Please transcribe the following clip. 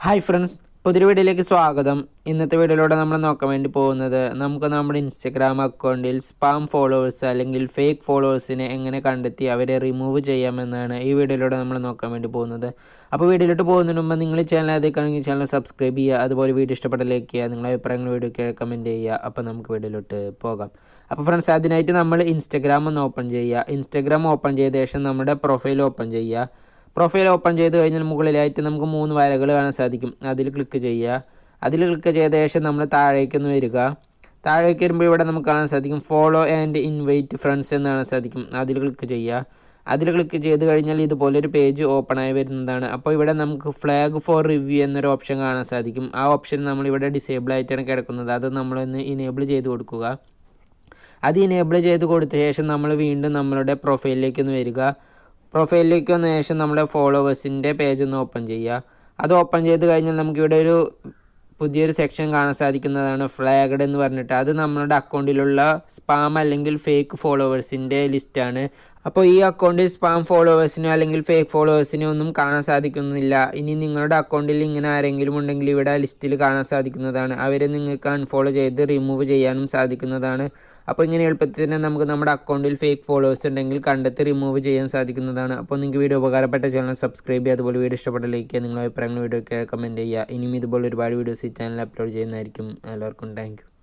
Hi friends, പുതിയൊരു വീഡിയോയിലേക്ക് സ്വാഗതം. ഇന്നത്തെ വീഡിയോയിലൂടെ നമ്മൾ നോക്കാൻ വേണ്ടി പോകുന്നത് നമുക്ക് നമ്മുടെ ഇൻസ്റ്റഗ്രാം അക്കൗണ്ടിൽ സ്പാം ഫോളോവേഴ്സ് അല്ലെങ്കിൽ ഫേക്ക് ഫോളോവേഴ്സിനെ എങ്ങനെ കണ്ടെത്തി അവരെ റിമൂവ് ചെയ്യാമെന്നാണ് ഈ വീഡിയോയിലൂടെ നമ്മൾ നോക്കാൻ വേണ്ടി പോകുന്നത്. അപ്പോൾ വീഡിയോയിലോട്ട് പോകുന്നതിന് മുമ്പ് നിങ്ങൾ ചാനൽ ആദ്യമാണെങ്കിൽ ചാനൽ സബ്സ്ക്രൈബ് ചെയ്യുക, അതുപോലെ വീഡിയോ ഇഷ്ടപ്പെട്ട ലൈക്ക് ചെയ്യുക, നിങ്ങളുടെ അഭിപ്രായങ്ങൾ വീഡിയോയ്ക്ക് കമൻറ്റ് ചെയ്യുക. അപ്പോൾ നമുക്ക് വീഡിയോയിലോട്ട് പോകാം. അപ്പോൾ ഫ്രണ്ട്സ്, അതിനായിട്ട് നമ്മൾ ഇൻസ്റ്റഗ്രാം ഒന്ന് ഓപ്പൺ ചെയ്യുക. ഇൻസ്റ്റഗ്രാം ഓപ്പൺ ചെയ്ത ശേഷം നമ്മുടെ പ്രൊഫൈൽ ഓപ്പൺ ചെയ്യുക. പ്രൊഫൈൽ ഓപ്പൺ ചെയ്ത് കഴിഞ്ഞാൽ മുകളിലായിട്ട് നമുക്ക് 3 വരകൾ കാണാൻ സാധിക്കും. അതിൽ ക്ലിക്ക് ചെയ്യുക. അതിൽ ക്ലിക്ക് ചെയ്ത ശേഷം നമ്മൾ താഴേക്കൊന്ന് വരിക. താഴേക്ക് വരുമ്പോൾ ഇവിടെ നമുക്ക് കാണാൻ സാധിക്കും ഫോളോ ആൻഡ് ഇൻവൈറ്റ് ഫ്രണ്ട്സ് എന്ന് കാണാൻ സാധിക്കും. അതിൽ ക്ലിക്ക് ചെയ്യുക. അതിൽ ക്ലിക്ക് ചെയ്ത് കഴിഞ്ഞാൽ ഇതുപോലൊരു പേജ് ഓപ്പൺ ആയി വരുന്നതാണ്. അപ്പോൾ ഇവിടെ നമുക്ക് ഫ്ലാഗ് ഫോർ റിവ്യൂ എന്നൊരു ഓപ്ഷൻ കാണാൻ സാധിക്കും. ആ ഓപ്ഷൻ നമ്മളിവിടെ ഡിസേബിൾ ആയിട്ടാണ് കിടക്കുന്നത്. അത് നമ്മളൊന്ന് ഇനേബിൾ ചെയ്ത് കൊടുക്കുക. അത് ഇനേബിൾ ചെയ്ത് കൊടുത്ത ശേഷം നമ്മൾ വീണ്ടും നമ്മളുടെ പ്രൊഫൈലിലേക്ക് ഒന്ന് വരിക. പ്രൊഫൈലിലേക്ക് വന്ന ശേഷം നമ്മുടെ ഫോളോവേഴ്സിൻ്റെ പേജ് ഒന്ന് ഓപ്പൺ ചെയ്യുക. അത് ഓപ്പൺ ചെയ്ത് കഴിഞ്ഞാൽ നമുക്കിവിടെ ഒരു പുതിയൊരു സെക്ഷൻ കാണാൻ സാധിക്കുന്നതാണ് ഫ്ലാഗ്ഡ് എന്ന് പറഞ്ഞിട്ട്. അത് നമ്മളുടെ അക്കൗണ്ടിലുള്ള സ്പാം അല്ലെങ്കിൽ ഫേക്ക് ഫോളോവേഴ്സിൻ്റെ ലിസ്റ്റാണ്. അപ്പോൾ ഈ അക്കൗണ്ടിൽ സ്പാം ഫോളോവേഴ്സിനോ അല്ലെങ്കിൽ ഫേക്ക് ഫോളോവേഴ്സിനോ ഒന്നും കാണാൻ സാധിക്കുന്നില്ല. ഇനി നിങ്ങളുടെ അക്കൗണ്ടിൽ ഇങ്ങനെ ആരെങ്കിലും ഉണ്ടെങ്കിൽ ഇവിടെ ലിസ്റ്റിൽ കാണാൻ സാധിക്കുന്നതാണ്. അവരെ നിങ്ങൾക്ക് അൺഫോളോ ചെയ്ത് റിമൂവ് ചെയ്യാനും സാധിക്കുന്നതാണ്. അപ്പോൾ ഇങ്ങനെ എളുപ്പത്തിൽ തന്നെ നമുക്ക് നമ്മുടെ അക്കൗണ്ടിൽ ഫേക്ക് ഫോളോവേഴ്സ് ഉണ്ടെങ്കിൽ കണ്ടെത്തി റിമൂവ് ചെയ്യാൻ സാധിക്കുന്നതാണ്. അപ്പോൾ നിങ്ങൾക്ക് വീഡിയോ ഉപകാരപ്പെട്ട ചാനൽ സബ്സ്ക്രൈബ് ചെയ്യുക, അതുപോലെ വീഡിയോ ഇഷ്ടപ്പെട്ട ലൈക്ക് ചെയ്യുക, നിങ്ങളുടെ അഭിപ്രായങ്ങൾ വീഡിയോയ്ക്ക് കമൻറ്റ് ചെയ്യുക. ഇനിയും ഇതുപോലെ ഒരുപാട് വീഡിയോസ് ഈ ചാനൽ അപ്ലോഡ് ചെയ്യുന്നതായിരിക്കും. എല്ലാവർക്കും താങ്ക് യു.